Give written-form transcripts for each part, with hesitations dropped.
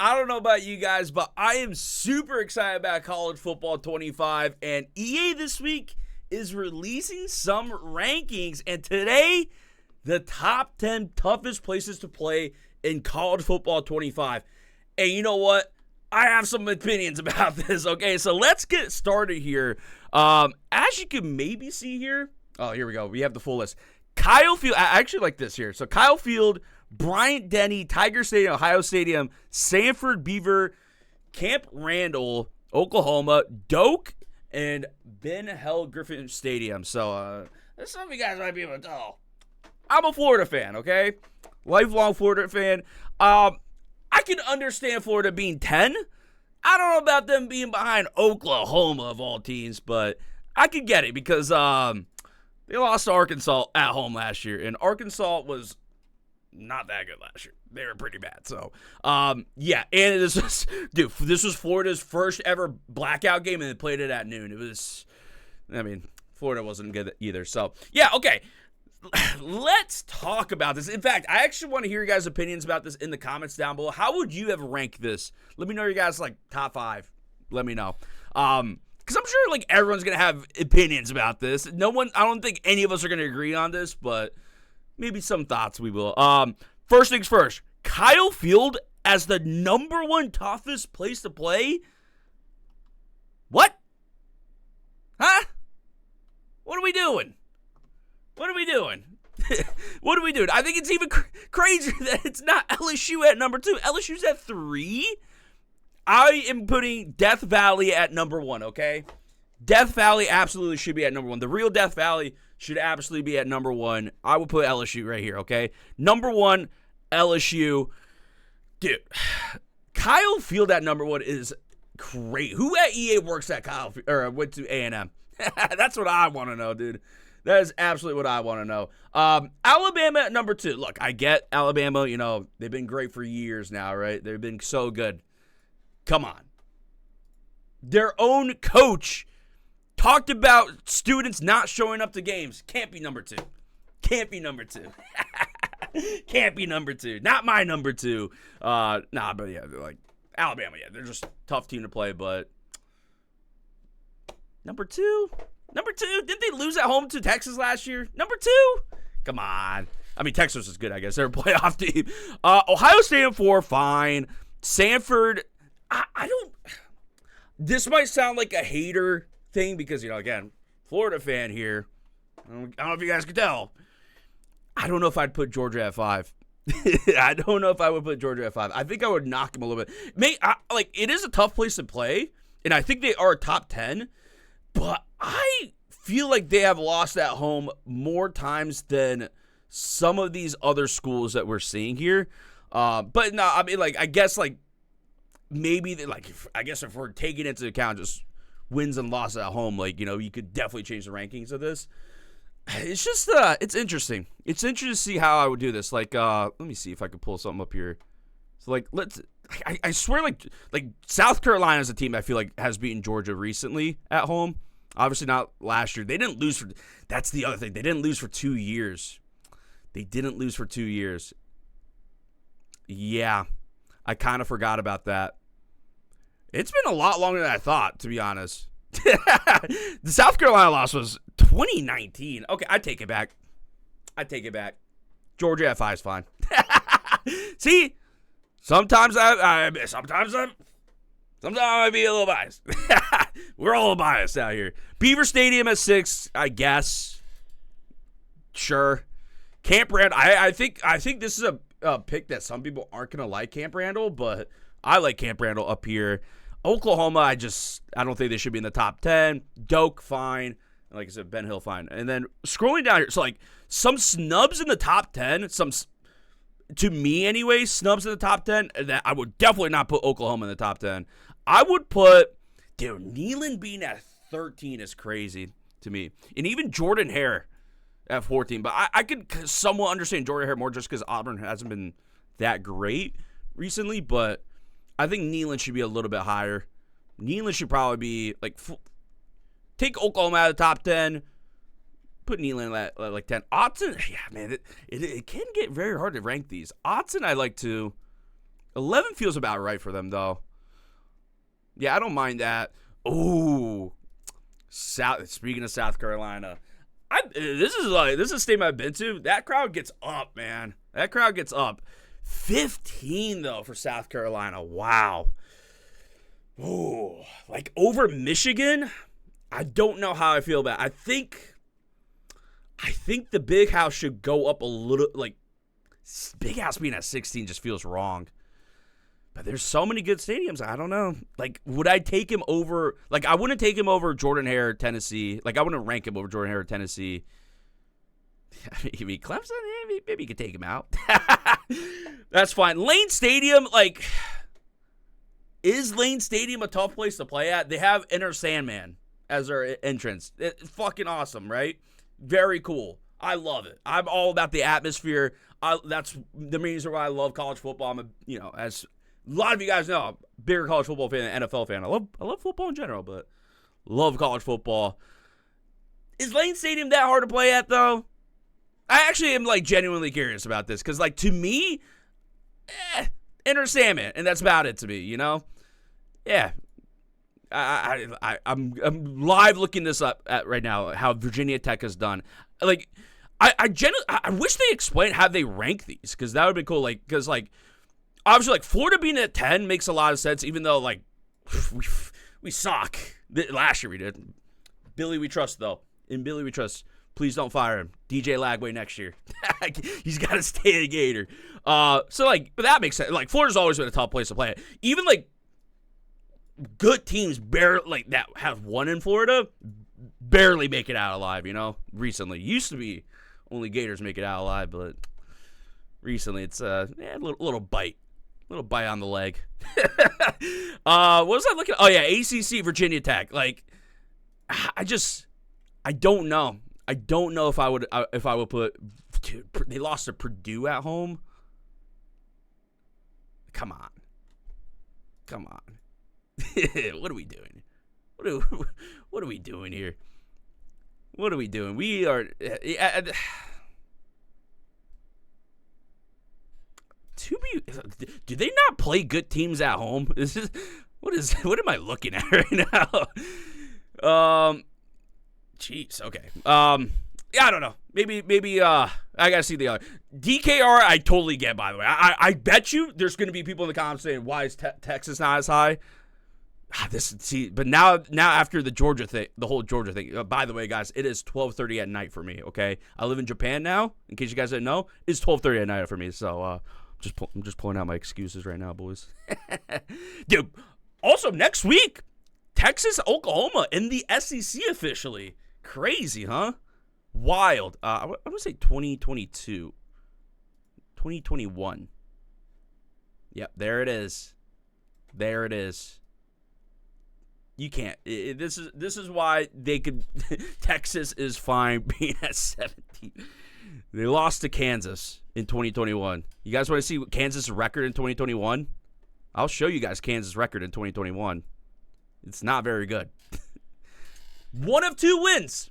I don't know about you guys, but I am super excited about College Football 25, and EA this week is releasing some rankings, and today, the top 10 toughest places to play in College Football 25. And you know what? I have some opinions about this, okay? So let's get started here. As you can maybe see here, oh, here we go. We have the full list. Kyle Field, I actually like this here. So Kyle Field, Bryant-Denny, Tiger Stadium, Ohio Stadium, Sanford, Beaver, Camp Randall, Oklahoma, Doak, and Ben Hill Griffin Stadium. So some of you guys might be able to tell. I'm a Florida fan, okay? Lifelong Florida fan. I can understand Florida being 10. I don't know about them being behind Oklahoma of all teams, but I could get it because they lost to Arkansas at home last year, and Arkansas was not that good last year. They were pretty bad. So, yeah, and this was Florida's first ever blackout game, and they played it at noon. Florida wasn't good either. So, yeah, okay. Let's talk about this. In fact, I actually want to hear your guys' opinions about this in the comments down below. How would you have ranked this? Let me know your guys' top 5. Let me know. Because I'm sure everyone's gonna have opinions about this. I don't think any of us are gonna agree on this, but maybe some thoughts we will. First things first, Kyle Field as the number 1 toughest place to play. What? Huh? What are we doing? What are we doing? What are we doing? I think it's even crazier that it's not LSU at number 2. LSU's at 3. I am putting Death Valley at number 1, okay? Death Valley absolutely should be at number 1. The real Death Valley should absolutely be at number 1. I would put LSU right here, okay? Number 1, LSU. Dude, Kyle Field at number 1 is great. Who at EA works at went to A&M? That's what I want to know, dude. That is absolutely what I want to know. Alabama at number 2. Look, I get Alabama. They've been great for years now, right? They've been so good. Come on. Their own coach talked about students not showing up to games. Can't be number 2. Can't be number 2. Can't be number 2. Not my number 2. But yeah, they're Alabama. Yeah, they're just a tough team to play, but number 2? Number 2, didn't they lose at home to Texas last year? Number 2? Come on. Texas is good, I guess. They're a playoff team. Ohio State at 4, fine. Sanford, I don't. This might sound like a hater thing because, again, Florida fan here. I don't know if you guys can tell. I don't know if I'd put Georgia at 5. I don't know if I would put Georgia at 5. I think I would knock them a little bit. It is a tough place to play, and I think they are top 10. But I feel like they have lost at home more times than some of these other schools that we're seeing here. But no, I guess maybe I guess if we're taking into account just wins and losses at home, you could definitely change the rankings of this. It's just it's interesting. It's interesting to see how I would do this. Let me see if I could pull something up here. So I swear, South Carolina is a team I feel like has beaten Georgia recently at home. Obviously not last year. They didn't lose for. That's the other thing. They didn't lose for 2 years. Yeah, I kind of forgot about that. It's been a lot longer than I thought, to be honest. The South Carolina loss was 2019. Okay, I take it back. Georgia at 5 is fine. See. Sometimes I might be a little biased. We're all biased out here. Beaver Stadium at 6, I guess. Sure. Camp Randall. I think this is a pick that some people aren't gonna like Camp Randall, but I like Camp Randall up here. Oklahoma, I don't think they should be in the top 10. Doak, fine. Like I said, Ben Hill, fine. And then scrolling down here, so some snubs in the top 10. To me, anyway, snubs in the top 10, that I would definitely not put Oklahoma in the top 10. I would put, Neyland being at 13 is crazy to me. And even Jordan Hare at 14. But I could somewhat understand Jordan Hare more just because Auburn hasn't been that great recently. But I think Neyland should be a little bit higher. Neyland should probably be, take Oklahoma out of the top 10. Put Neyland at 10. Autzen, yeah, man, it can get very hard to rank these. Autzen I like too. 11 feels about right for them, though. Yeah, I don't mind that. Ooh. Speaking of South Carolina, this is a stadium I've been to. That crowd gets up, man. That crowd gets up. 15, though, for South Carolina. Wow. Ooh. Like, over Michigan, I don't know how I feel about it. I think the Big House should go up a little. Like, Big House being at 16 just feels wrong. But there's so many good stadiums. I don't know. Like, would I take him over? Like, I wouldn't take him over Jordan-Hare, Tennessee. Like, I wouldn't rank him over Jordan-Hare, Tennessee. I mean, Clemson, maybe you could take him out. That's fine. Lane Stadium, like, is Lane Stadium a tough place to play at? They have Enter Sandman as their entrance. It's fucking awesome, right? Very cool. I love it. I'm all about the atmosphere. That's the reason why I love college football. As a lot of you guys know, I'm a bigger college football fan than NFL fan. I love football in general, but love college football. Is Lane Stadium that hard to play at, though? I actually am, like, genuinely curious about this, because, like, to me, Enter Sandman, and that's about it to me, you know? Yeah. I'm live looking this up at right now, how Virginia Tech has done. Like, I wish they explained how they rank these, because that would be cool. Like, because, like, obviously, like, Florida being at 10 makes a lot of sense, even though, like, we suck. Last year we did. Billy we trust, though. In Billy we trust. Please don't fire him. DJ Lagway next year. He's got to stay a Gator. So, like, but that makes sense. Like, Florida's always been a tough place to play. Even, like, good teams like, that have won in Florida barely make it out alive, you know? Recently. Used to be only Gators make it out alive, but recently it's a little bite. Little bite on the leg. What was I looking at? Oh, yeah, ACC Virginia Tech. Like, I don't know. I don't know if I would put. Dude, they lost to Purdue at home. Come on. What are we doing? What are we doing here? What are we doing? We are. Do they not play good teams at home? What am I looking at right now? Jeez, okay. Yeah, I don't know. Maybe I gotta see the other. DKR, I totally get, by the way. I bet you there's gonna be people in the comments saying, why is Texas not as high? But now after the Georgia thing, the whole Georgia thing, by the way, guys, it is 12:30 at night for me, okay? I live in Japan now, in case you guys didn't know. It's 12:30 at night for me, so I'm just pulling out my excuses right now, boys. Dude, also next week, Texas, Oklahoma in the SEC officially. Crazy, huh? Wild. I'm going to say 2022. 2021. Yep, there it is. There it is. You can't. This is why they could. Texas is fine being at 17. They lost to Kansas in 2021. You guys want to see Kansas' record in 2021? I'll show you guys Kansas' record in 2021. It's not very good. One of two wins.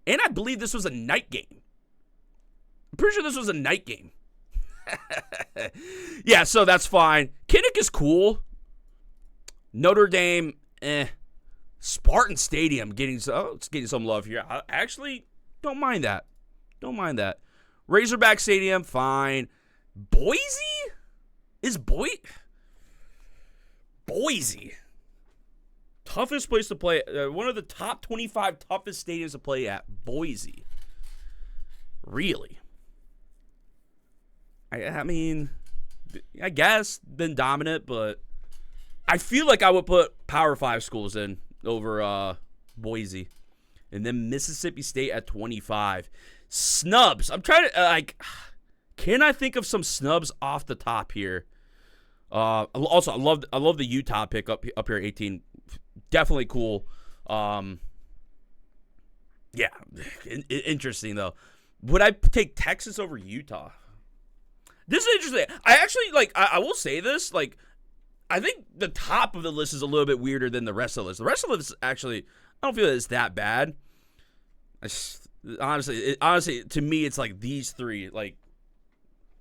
And I believe this was a night game. I'm pretty sure this was a night game. Yeah, so that's fine. Kinnick is cool. Notre Dame, Spartan Stadium it's getting some love here. I actually don't mind that. Razorback Stadium, fine. Boise? Boise. Toughest place to play. One of the top 25 toughest stadiums to play at. Boise. Really? I mean, I guess been dominant, but I feel like I would put Power 5 schools in over Boise. And then Mississippi State at 25. Snubs. I'm trying to, can I think of some snubs off the top here? Also, I love the Utah pick up here at 18. Definitely cool. Yeah, interesting though. Would I take Texas over Utah? This is interesting. I actually I will say this. Like, I think the top of the list is a little bit weirder than the rest of the list. The rest of the list actually, I don't feel it's that bad. Honestly, to me, it's like these three. Like,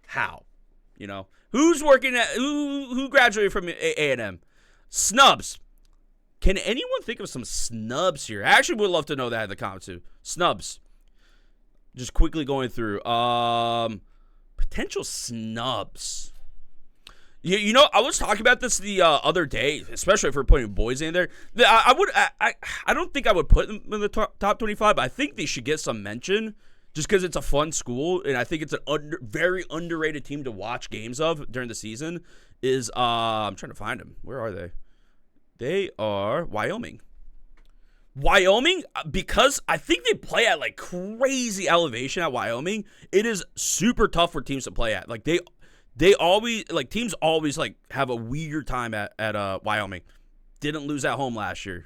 how? You know, who's working at who graduated from A&M? Snubs. Can anyone think of some snubs here? I actually would love to know that in the comments too. Snubs. Just quickly going through. Potential snubs. You know, I was talking about this the other day, especially if we're putting boys in there. I don't think I would put them in the top 25, but I think they should get some mention just because it's a fun school, and I think it's a very underrated team to watch games of during the season. I'm trying to find them. Where are they? They are Wyoming. Wyoming, because I think they play at like crazy elevation at Wyoming. It is super tough for teams to play at. Like they always like teams always like have a weird time at Wyoming. Didn't lose at home last year.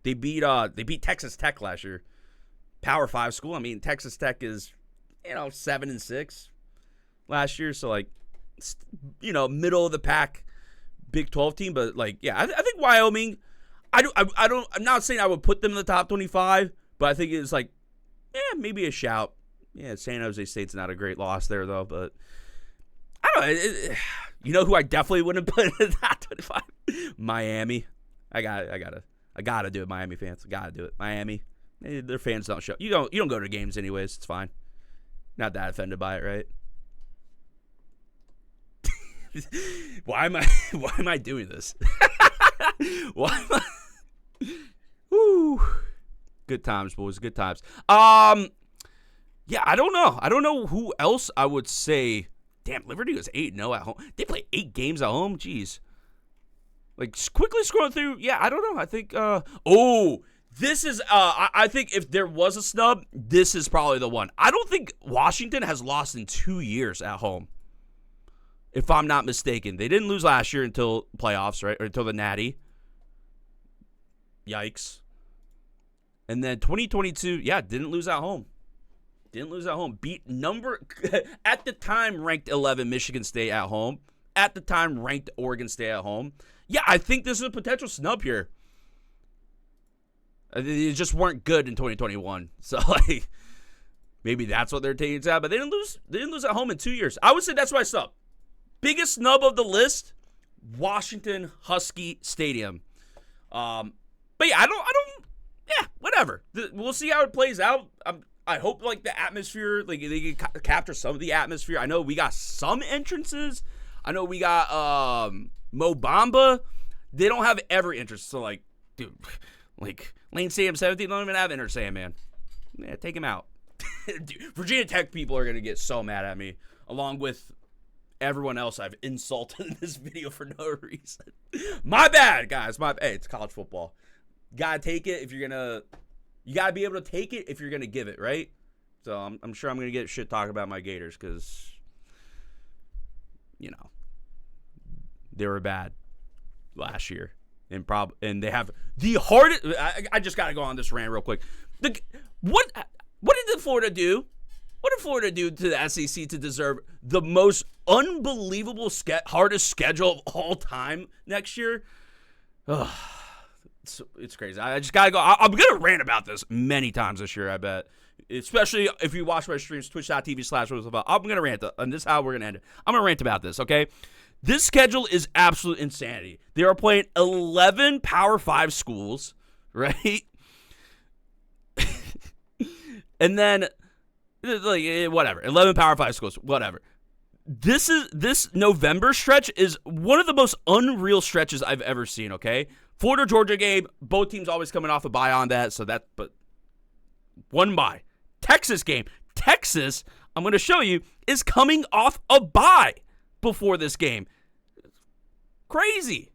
They beat Texas Tech last year. Power 5 school. I mean, Texas Tech is 7-6 last year, so like middle of the pack Big 12 team, but like I think Wyoming. I'm not saying I would put them in the top 25, but I think it's like, maybe a shout. Yeah, San Jose State's not a great loss there, though, but I don't know. You know who I definitely wouldn't put in the top 25? Miami. I gotta do it, Miami fans. I gotta do it. Miami. Their fans don't show. You don't go to games anyways. It's fine. Not that offended by it, right? Why am I doing this? Why am I? Woo. Good times, boys. Good times. Yeah, I don't know. I don't know who else I would say. Damn, Liberty was 8-0 at home. They play 8 games at home. Jeez. Like, quickly scrolling through. Yeah, I don't know. I think, this is, I think if there was a snub, this is probably the one. I don't think Washington has lost in 2 years at home, if I'm not mistaken. They didn't lose last year until playoffs, right? Or until the Natty. Yikes. And then 2022, didn't lose at home. Didn't lose at home. Beat at the time, ranked 11 Michigan State at home. At the time, ranked Oregon State at home. Yeah, I think this is a potential snub here. They just weren't good in 2021. So, like, maybe that's what they're taking to. But they didn't lose at home in 2 years. I would say that's my snub. Biggest snub of the list, Washington Husky Stadium. But yeah, whatever. We'll see how it plays out. I hope like the atmosphere, like they can capture some of the atmosphere. I know we got some entrances. I know we got Mo Bamba. They don't have every entrance. So like, dude, like Lane Stadium 17 don't even have Enter Sandman. Yeah, take him out. Dude, Virginia Tech people are gonna get so mad at me, along with everyone else I've insulted in this video for no reason. My bad, guys. Hey, it's college football. Gotta take it if you're gonna. You gotta be able to take it if you're gonna give it, right? So I'm sure I'm gonna get shit talk about my Gators because, they were bad last year, and they have the hardest. I just gotta go on this rant real quick. What did Florida do? What did Florida do to the SEC to deserve the most unbelievable hardest schedule of all time next year? Ugh. It's crazy. I just gotta go. I'm gonna rant about this many times this year, I bet. Especially if you watch my streams, twitch.tv/Wheelz. I'm gonna rant, and this is how we're gonna end it. I'm gonna rant about this, okay? This schedule is absolute insanity. They are playing 11 Power 5 schools, right? And then, like, whatever. 11 Power 5 schools, whatever. This November stretch is one of the most unreal stretches I've ever seen, okay? Florida-Georgia game, both teams always coming off a bye on that, but one bye. Texas game. Texas, I'm going to show you, is coming off a bye before this game. Crazy.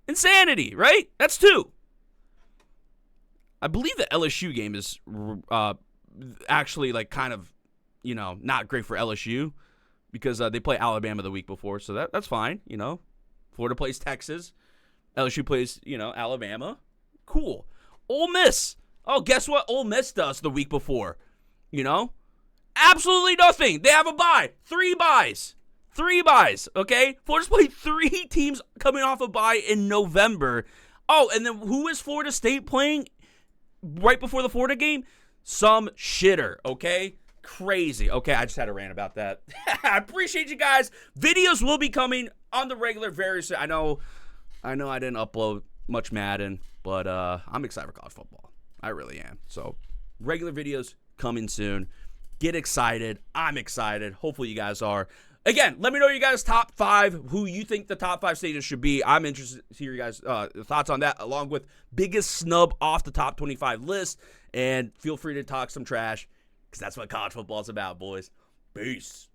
Insanity, right? That's 2. I believe the LSU game is actually, like, kind of, not great for LSU because they play Alabama the week before, so that's fine, Florida plays Texas. LSU plays, Alabama. Cool. Ole Miss. Oh, guess what Ole Miss does the week before? Absolutely nothing. They have a bye. 3 byes. 3 byes, okay? Florida's played 3 teams coming off a bye in November. Oh, and then who is Florida State playing right before the Florida game? Some shitter, okay? Crazy. Okay, I just had a rant about that. I appreciate you guys. Videos will be coming on the regular very soon. I know I didn't upload much Madden, but I'm excited for college football. I really am. So regular videos coming soon. Get excited. I'm excited. Hopefully you guys are. Again, let me know you guys' top 5, who you think the top 5 stages should be. I'm interested to hear you guys' thoughts on that, along with biggest snub off the top 25 list. And feel free to talk some trash, because that's what college football is about, boys. Peace.